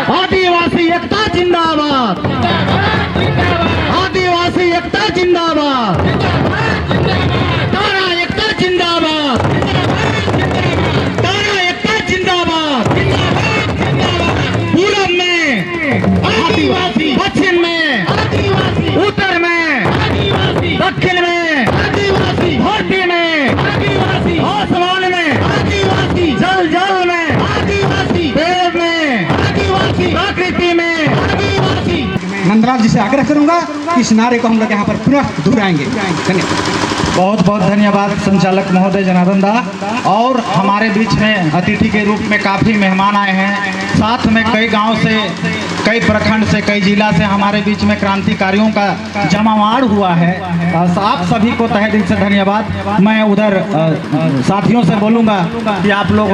आदिवासी एकता जिंदाबाद, आदिवासी एकता जिंदाबाद, तारा एकता जिंदाबाद, तारा एकता जिंदाबाद। पूरब में आदिवासी, पश्चिम में आदिवासी, उत्तर में आदिवासी, दक्षिण में आदिवासी, धरती में आदिवासी, आसमान में आदिवासी, जल जल में आदिवासी, पेड़ में आदिवासी, प्रकृति में आदिवासी। नंदलाल जी से आग्रह करूंगा कि इस नारे को हम लोग यहाँ पर पुनः दोहराएंगे। धन्यवाद। बहुत बहुत धन्यवाद संचालक महोदय जनार्दन दा। और हमारे बीच में अतिथि के रूप में काफ़ी मेहमान आए हैं, साथ में कई गांव से, कई प्रखंड से, कई जिला से हमारे बीच में क्रांतिकारियों का जमावाड़ हुआ है। आप सभी को तहे दिल से धन्यवाद। मैं उधर साथियों से बोलूँगा कि आप लोग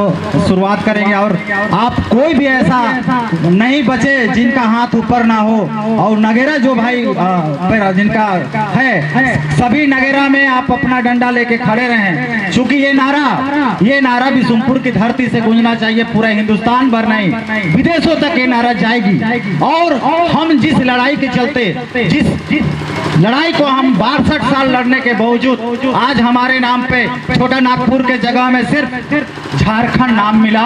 शुरुआत करेंगे और आप कोई भी ऐसा नहीं बचे जिनका हाथ ऊपर ना हो। और नगेरा जो भाई जिनका है, सभी नगेरा में आप अपना डंडा लेके खड़े रहें, क्योंकि ये नारा बिशुनपुर की धरती से गूंजना चाहिए, पूरे हिंदुस्तान भर नहीं, विदेशों तक ये नारा जाएगी। और हम जिस लड़ाई के चलते, जिस लड़ाई को हम 62 साल लड़ने के बावजूद आज हमारे नाम पे छोटा नागपुर के जगह में सिर्फ झारखंड नाम मिला,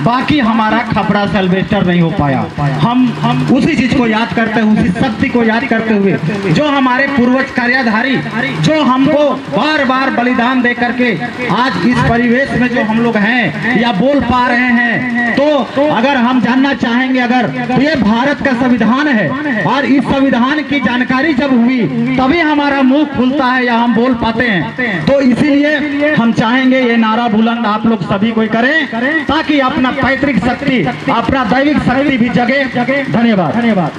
बाकी हमारा खपड़ा सेल्वेस्टर नहीं हो पाया। हम उसी चीज को याद करते हुए, उसी शक्ति को याद करते हुए, जो हमारे पूर्वज कार्याधारी, जो हमको बार बार बलिदान दे करके आज इस परिवेश में जो हम लोग हैं या बोल पा रहे हैं, तो अगर हम जानना चाहेंगे, अगर ये भारत का संविधान है और इस संविधान की जानकारी जब हुई तभी हमारा मुंह खुलता है या हम बोल पाते हैं। तो इसीलिए हम चाहेंगे ये नारा बुलंद आप लोग सभी कोई करें, ताकि अपना पैतृक शक्ति, अपना दैविक शक्ति भी जगे। धन्यवाद।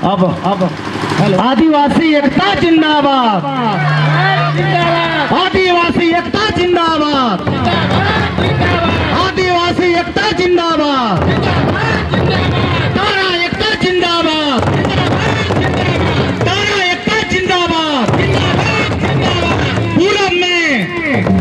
अब आदिवासी एकता जिंदाबाद, आदिवासी एकता जिंदाबाद, आदिवासी एकता जिंदाबाद, तारा एकता जिंदाबाद, तारा एकता जिंदाबाद। पूरब में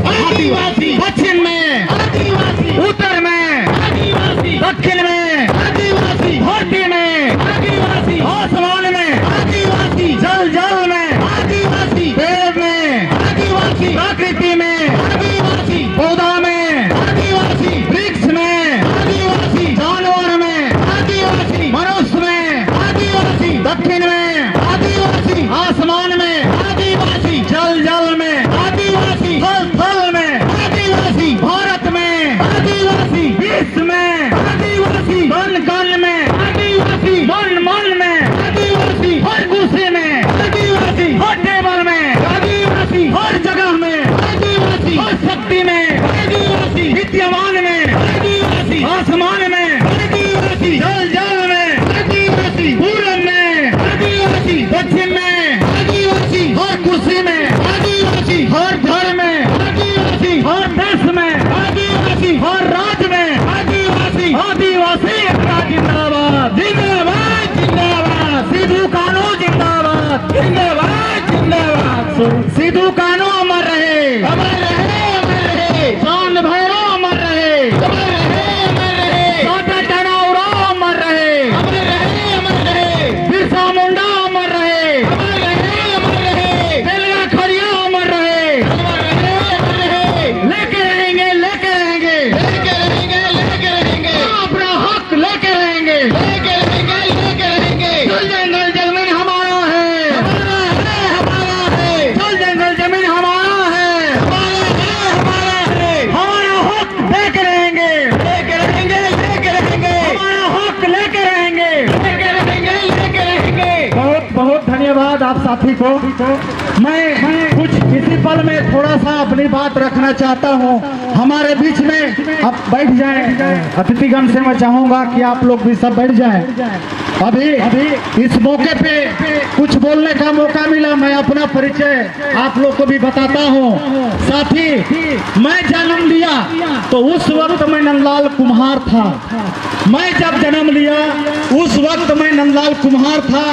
आदिवासी, पश्चिम में आदिवासी, उत्तर में आदिवासी, दक्षिण में आदिवासी, धरती में आदिवासी, आसमान में आदिवासी, जल जल में आदिवासी, पेड़ में आदिवासी, प्रकृति में आदिवासी, पौधा में आदिवासी, वृक्ष में आदिवासी, जानवर में आदिवासी, मनुष्य में आदिवासी, दक्षिण में आदिवासी, आसमान में आदिवासी, जल जल में आदिवासी, थल थल में आदिवासी, भारत में आदिवासी, विश्व में आदिवासी, कण कण में आदिवासी, मन मन में आदिवासी, हर गुस्से में आदिवासी, हर टेबल में आदिवासी, हर जगह में आदिवासी, हर शक्ति में आदिवासी, विद्यमान में आदिवासी, आसमान में आदिवासी, जल जल में आदिवासी, पूरब में आदिवासी, पश्चिम में आदिवासी, हर कुर्सी में आदिवासी, हर घर में आदिवासी, हर देश में आदिवासी, हर राज्य में आदिवासी। आदिवासी एकता जिंदाबाद, जिंदाबाद जिंदाबाद। सिद्धू कानू जिंदाबाद, जिंदाबाद जिंदाबाद। सिद्धू कानू अमर रहे, अमर रहे, अमर रहे। चांद भैरव अमर रहे, अमर रहे, अमर रहे। टाटा टनाउरा अमर रहे, अमर रहे, अमर रहे। बिरसा मुंडा अमर रहे, अमर रहे, अमर रहे। बेलगा खड़िया अमर रहे, अमर रहे, अमर रहे। लेके रहेंगे, लेके रहेंगे, लेके रहेंगे, लेके रहेंगे। अपना हक लेके रहेंगे, लेके रहेंगे, लेके रहेंगे। जल जंगल जमीन हमारा है, हमारा है, हमारा है। जल जंगल जमीन हमारा है, हमारा है, हमारा है। हमारा हक लेके रहेंगे, लेके रहेंगे, लेके रहेंगे। हमारा हक लेके रहेंगे, लेके रहेंगे, लेके रहेंगे। बहुत बहुत धन्यवाद आप साथी को। मैं कुछ इसी पल में थोड़ा सा अपनी बात रखना चाहता हूँ। हमारे बीच में अब बैठ जाएं, अतिथिगण से मैं चाहूंगा कि आप लोग भी सब बैठ जाएं। अभी इस मौके पे कुछ बोलने का मौका मिला, मैं अपना परिचय आप लोग को भी बताता हूँ। साथी, मैं जन्म लिया तो उस वक्त मैं नंदलाल कुम्हार था। मैं जब जन्म लिया उस वक्त मैं नंदलाल कुम्हार था,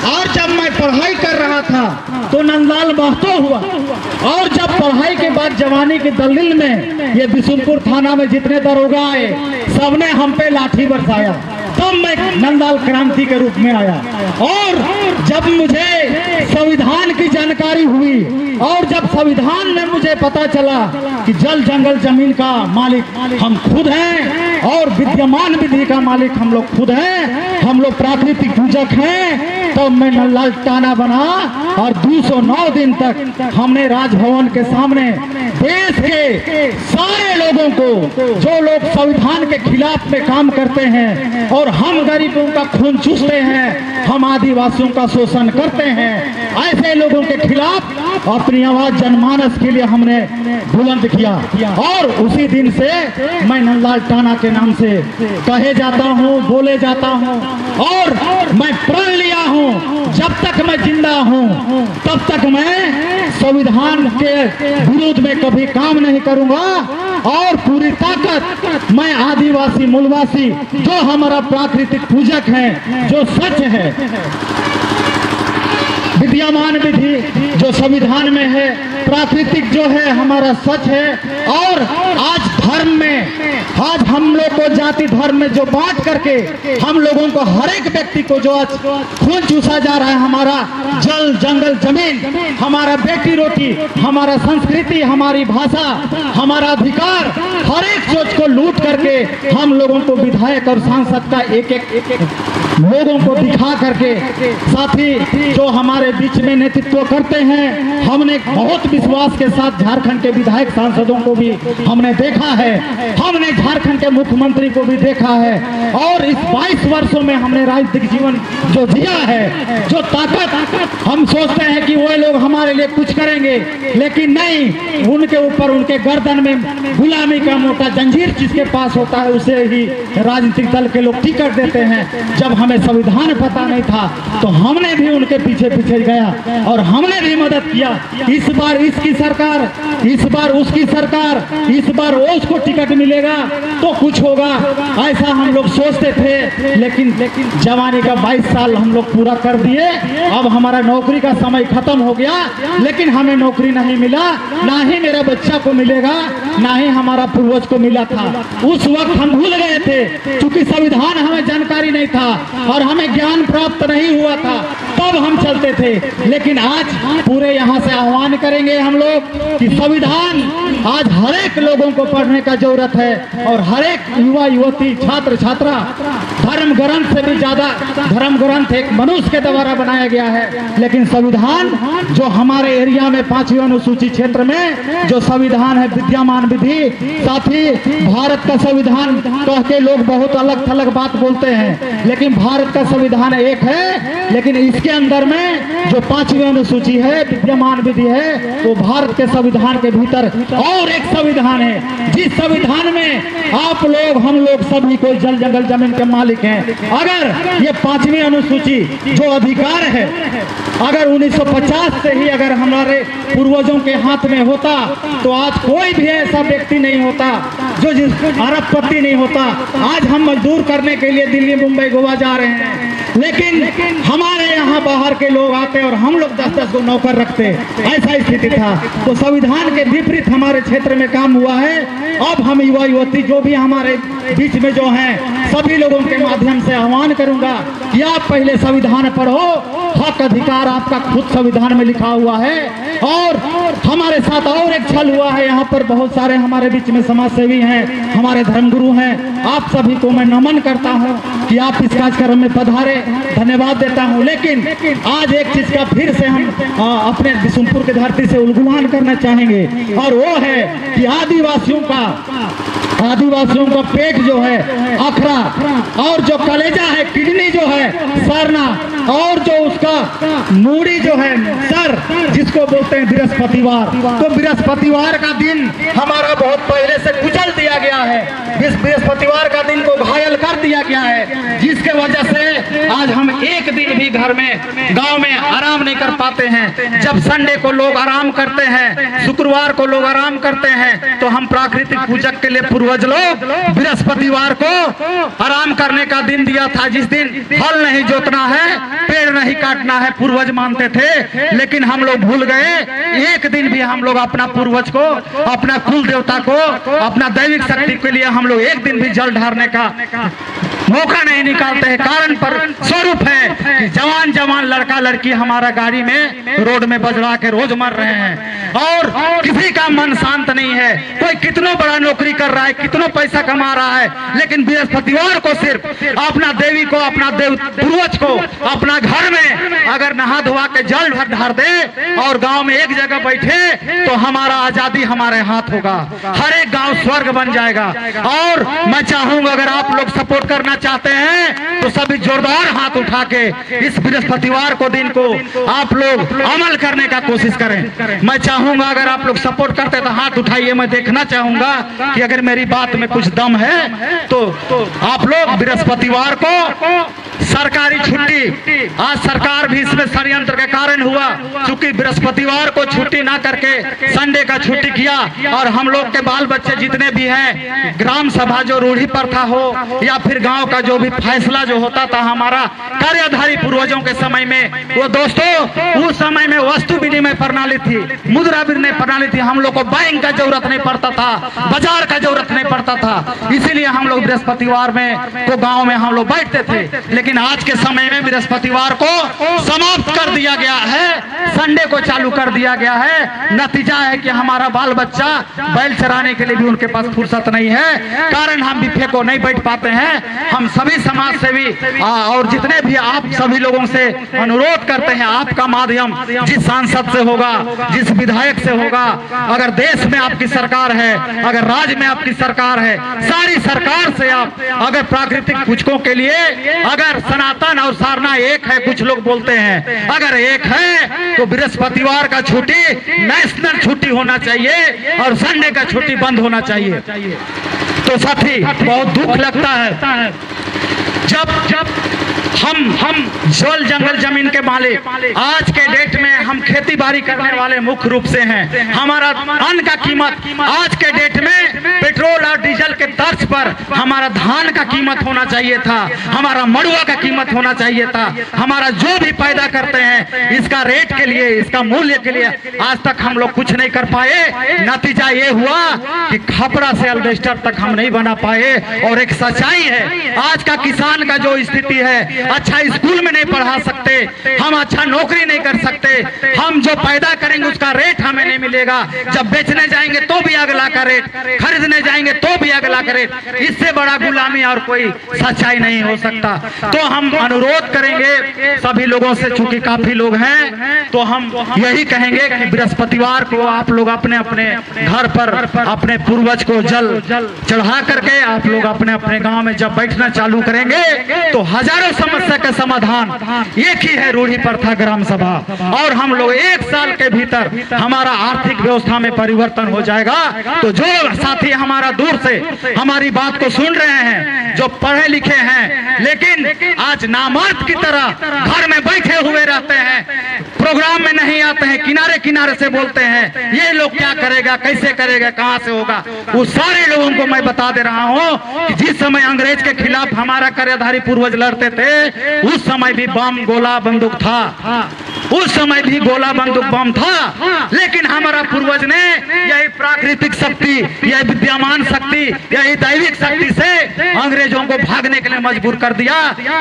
और जब मैं पढ़ाई कर रहा था तो नंदलाल महतो हुआ। और जब पढ़ाई के बाद जवानी के दलील में ये बिशुनपुर थाना में जितने दरोगा आए सबने हम पे लाठी बरसाया। तब मैं नंदलाल क्रांति के रूप में आया। और जब मुझे संविधान की जानकारी हुई और जब संविधान में मुझे पता चला कि जल जंगल जमीन का मालिक हम खुद हैं और विद्यमान विधि का मालिक हम लोग खुद हैं, हम लोग प्राकृतिक पूजक हैं, तो मैं नंदलाल टाना बना और 209 दिन तक हमने राजभवन के सामने देश के सारे लोगों को, जो लोग संविधान के खिलाफ में काम करते हैं और हम गरीबों का खून चूसते हैं, हम आदिवासियों का शोषण करते हैं, ऐसे लोगों के खिलाफ अपनी आवाज जनमानस के लिए हमने बुलंद किया। और उसी दिन से मैं नंदलाल टाना के नाम से कहे जाता हूँ, बोले जाता हूँ और मैं प्रण लिया हूँ जब तक मैं जिंदा हूँ तब तक मैं संविधान के विरोध में कभी काम नहीं करूंगा और पूरी ताकत मैं आदिवासी मूलवासी जो हमारा प्राकृतिक पूजक है, जो सच है, विद्यमान विधि जो संविधान में है, प्राकृतिक जो है हमारा सच है। और आज धर्म में, आज हम लोग को जाति धर्म में जो बांट करके हम लोगों को, हर एक व्यक्ति को जो आज खून चूसा जा रहा है, हमारा जल जंगल जमीन, हमारा बेटी रोटी, हमारा संस्कृति, हमारी भाषा, हमारा अधिकार, हर एक सोच को लूट करके हम लोगों को विधायक और सांसद का एक एक लोगों को दिखा करके, साथ ही जो हमारे बीच में नेतृत्व करते हैं, हमने बहुत विश्वास के साथ झारखंड के विधायक सांसदों को भी हमने देखा है, हमने झारखंड के मुख्यमंत्री को भी देखा है। और इस 22 वर्षों में हमने राजनीतिक जीवन जो जिया है, जो ताकत हम सोचते हैं कि वो लोग हमारे लिए कुछ करेंगे, लेकिन नहीं, उनके ऊपर, उनके गर्दन में गुलामी का मोटा जंजीर जिसके पास होता है उसे ही राजनीतिक दल के लोग टिकट देते हैं। जब हमें संविधान पता नहीं था तो हमने भी उनके पीछे पीछे गया और हमने भी मदद किया। इस बार इसकी सरकार, इस बार उसकी सरकार, इस बार वो उसको टिकट मिलेगा तो कुछ होगा, ऐसा हम लोग सोचते थे। लेकिन जवानी का 22 साल हम लोग पूरा कर दिए, अब हमारा नौकरी का समय खत्म हो गया, लेकिन हमें नौकरी नहीं मिला, ना ही मेरा बच्चा को मिलेगा, ना ही हमारा पूर्वज को मिला था। उस वक्त हम भूल गए थे, क्योंकि संविधान हमें जानकारी नहीं था और हमें ज्ञान प्राप्त नहीं हुआ था, तब हम चलते थे। लेकिन आज पूरे यहाँ से आह्वान करेंगे हम लोग कि संविधान आज हर एक लोगों को पढ़ने का जरूरत है और हर एक युवा युवती, छात्र छात्रा, धर्म ग्रंथ से भी ज्यादा धर्म ग्रंथ एक मनुष्य के द्वारा बनाया गया है, लेकिन संविधान जो हमारे एरिया में 5वीं अनुसूची क्षेत्र में जो संविधान है, विद्यमान विधि, साथ ही भारत का संविधान कह के लोग बहुत अलग थलग बात बोलते हैं, लेकिन भारत का संविधान एक है, लेकिन इसके अंदर में जो 5वीं अनुसूची है, विद्यमान विधि है, वो भारत के संविधान के भीतर और एक संविधान है, जिस संविधान में आप लोग, हम लोग सभी कोई जल जंगल जमीन के मालिक हैं। अगर ये 5वीं अनुसूची जो अधिकार है, अगर 1950 से ही अगर हमारे पूर्वजों के हाथ में होता तो आज कोई भी ऐसा व्यक्ति नहीं होता जो अरबपति नहीं होता। आज हम मजदूर करने के लिए दिल्ली, मुंबई, गोवा जा रहे हैं, लेकिन हमारे यहाँ बाहर के लोग आते और हम लोग 10-10 को नौकर रखते, ऐसा स्थिति था। तो संविधान के विपरीत हमारे क्षेत्र में काम हुआ है। अब हम युवा युवती जो भी हमारे बीच में जो हैं, सभी लोगों के माध्यम से आह्वान करूंगा कि आप पहले संविधान पढ़ो, हक अधिकार आपका खुद संविधान में लिखा हुआ है। और हमारे साथ और एक छल हुआ है, यहाँ पर बहुत सारे हमारे बीच में समाज सेवी हैं, हमारे धर्मगुरु हैं, आप सभी को मैं नमन करता हूँ कि आप इस कार्यक्रम में पधारे, धन्यवाद देता हूँ। लेकिन आज एक चीज का फिर से हम अपने बिशुनपुर की धरती से उल्गुलान करना चाहेंगे, और वो है कि आदिवासियों का पेट जो है अखरा, और जो कलेजा है, किडनी जो है सरना, और जो उसका मूड़ी जो है सर, जिसको बोलते हैं बृहस्पतिवार, तो बृहस्पतिवार का दिन हमारा बहुत पहले से कुचल दिया गया है, इस बृहस्पतिवार का दिन को घायल कर दिया गया है, जिसके वजह से आज हम एक दिन भी घर में, गांव में आराम नहीं कर पाते हैं। जब संडे को लोग आराम करते हैं, शुक्रवार को लोग आराम करते हैं, तो हम प्राकृतिक पूजक के लिए पूर्वज लोग बृहस्पतिवार को आराम करने का दिन दिया था, जिस दिन हल नहीं जोतना है, पेड़ नहीं काटना है पूर्वज मानते थे, लेकिन हम लोग भूल गए। एक दिन भी हम लोग अपना पूर्वज को, अपना कुल देवता को, अपना दैविक शक्ति के लिए हम लोग एक दिन भी जल ढारने का मौका नहीं निकालते हैं। कारण पर स्वरूप है कि जवान जवान लड़का लड़की हमारा गाड़ी में रोड में बजरा के रोज मर रहे हैं और किसी का मन शांत नहीं है। कोई कितना बड़ा नौकरी कर रहा है, कितना पैसा कमा रहा है, लेकिन बृहस्पतिवार को सिर्फ अपना देवी को, अपना देव पूर्वज को अपना घर में अगर नहा धोवा के जल ढार दे और गांव में एक जगह बैठे तो हमारा आजादी हमारे हाथ होगा, हर एक गांव स्वर्ग बन जाएगा। और मैं चाहूंगा अगर आप लोग सपोर्ट करना चाहते हैं तो सभी जोरदार हाथ उठा के इस बृहस्पतिवार को दिन को आप लोग अमल करने का कोशिश करें। मैं चाहूंगा अगर आप लोग सपोर्ट करते तो हाथ उठाइए। मैं देखना चाहूंगा कि अगर मेरी बात में कुछ दम है तो आप लोग बृहस्पतिवार को सरकारी छुट्टी, आज सरकार भी इसमें षड्यंत्र के कारण हुआ, क्योंकि बृहस्पतिवार को छुट्टी ना करके संडे का छुट्टी किया और हम लोग के बाल बच्चे जितने भी हैं, ग्राम सभा जो रूढ़ी प्रथा हो या फिर गांव का जो भी फैसला जो होता था हमारा कार्यधारी पूर्वजों के समय में, वो दोस्तों उस समय में वस्तु विनिमय प्रणाली थी, मुद्रा विनिमय प्रणाली थी। हम लोग को बैंक का जरूरत नहीं पड़ता था, बाजार का जरूरत नहीं पड़ता था, इसीलिए हम लोग बृहस्पतिवार में को गाँव में हम लोग बैठते थे। लेकिन आज के समय में बृहस्पतिवार को समाप्त कर दिया गया है, संडे को चालू कर दिया गया है। नतीजा है कि हमारा बाल बच्चा बैल चराने के लिए भी उनके पास फुर्सत नहीं है, कारण हम बिफे को नहीं बैठ पाते हैं। हम सभी समाज सेवी और जितने भी आप सभी लोगों से अनुरोध करते हैं, आपका माध्यम जिस सांसद से होगा, जिस विधायक से होगा, अगर देश में आपकी सरकार है, अगर राज्य में आपकी सरकार है, सारी सरकार से आप अगर प्राकृतिक पूजकों के लिए अगर सनातन और सारना एक है, कुछ लोग बोलते हैं, अगर एक है तो बृहस्पतिवार का छुट्टी नेशनल छुट्टी होना चाहिए और संडे का छुट्टी बंद होना चाहिए। तो साथी बहुत दुख लगता है जब हम जल जंगल जमीन के मालिक, आज के डेट में हम खेती बाड़ी करने वाले मुख्य रूप से हैं। हमारा अन्न का कीमत आज के डेट में पेट्रोल और डीजल के तर्ज पर हमारा धान का कीमत होना चाहिए था, हमारा मड़ुआ का कीमत होना चाहिए था, हमारा जो भी पैदा करते हैं इसका रेट के लिए, इसका मूल्य के लिए आज तक हम लोग कुछ नहीं कर पाए। नतीजा ये हुआ कि खपड़ा से अल्बेस्टर तक हम नहीं बना पाए। और एक सच्चाई है, आज का किसान का जो स्थिति है, अच्छा स्कूल में नहीं पढ़ा सकते, हम अच्छा नौकरी नहीं कर सकते, हम जो पैदा करेंगे उसका रेट हमें नहीं मिलेगा, जब बेचने जाएंगे तो भी अगला का रेट, खरीदने जाएंगे तो भी अगला का रेट। इससे बड़ा गुलामी और कोई सच्चाई नहीं हो सकता। तो हम अनुरोध करेंगे सभी लोगों से, चूंकि काफी लोग हैं, तो हम यही कहेंगे कि बृहस्पतिवार को आप लोग अपने अपने घर पर अपने पूर्वज को जल चढ़ा करके आप लोग अपने अपने गांव में जब बैठना चालू करेंगे तो हजारों समस्या का समाधान एक ही है, रूढ़ी प्रथा ग्राम सभा। और हम लोग एक साल के भीतर हमारा आर्थिक व्यवस्था में परिवर्तन हो जाएगा। तो जो साथी हमारा दूर से हमारी बात को सुन रहे हैं, जो पढ़े लिखे हैं लेकिन आज नामर्द की तरह घर में बैठे हुए रहते हैं, प्रोग्राम में नहीं आते हैं, किनारे किनारे से बोलते हैं ये लोग क्या करेगा, कैसे करेगा, कहां से होगा, उस सारे लोगों को मैं बता दे रहा हूं कि जिस समय अंग्रेज के खिलाफ हमारा कार्यधारी पूर्वज लड़ते थे उस समय भी बम गोला बंदूक था, उस समय भी गोला बंदूक बम था, लेकिन हमारा पूर्वज ने यही प्राकृतिक शक्ति, यही विद्यमान शक्ति, यही दैविक शक्ति से अंग्रेजों को भागने के लिए मजबूर कर दिया।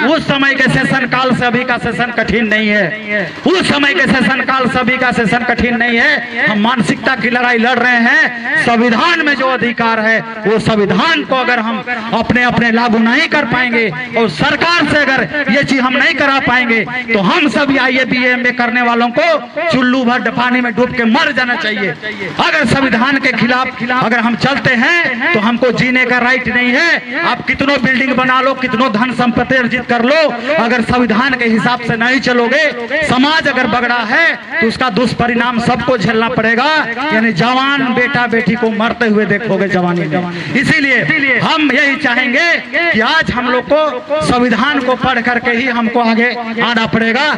उस समय के शासन काल से अभी का शासन कठिन नहीं है, उस समय के शासन काल से अभी का शासन कठिन नहीं है। हम मानसिकता की लड़ाई लड़ रहे हैं। संविधान में जो अधिकार है वो संविधान को अगर हम अपने अपने लागू नहीं कर पाएंगे और सरकार से अगर ये चीज हम नहीं करा पाएंगे तो हम सभी IABA करने वालों को चुल्लू भर पानी में डूब के मर जाना चाहिए। अगर संविधान के खिलाफ अगर हम चलते हैं तो हमको जीने का राइट नहीं है। आप कितनों बिल्डिंग बना लो, कितनों धन संपत्ति अर्जित कर लो, अगर संविधान के हिसाब से नहीं चलोगे, समाज अगर बगड़ा है तो उसका दुष्परिणाम सबको झेलना पड़ेगा। यानी जवान बेटा बेटी को मरते हुए देखोगे जवानी में। इसीलिए हम यही चाहेंगे कि आज हम लोग को संविधान को पढ़ करके ही हमको आगे आना पड़ेगा।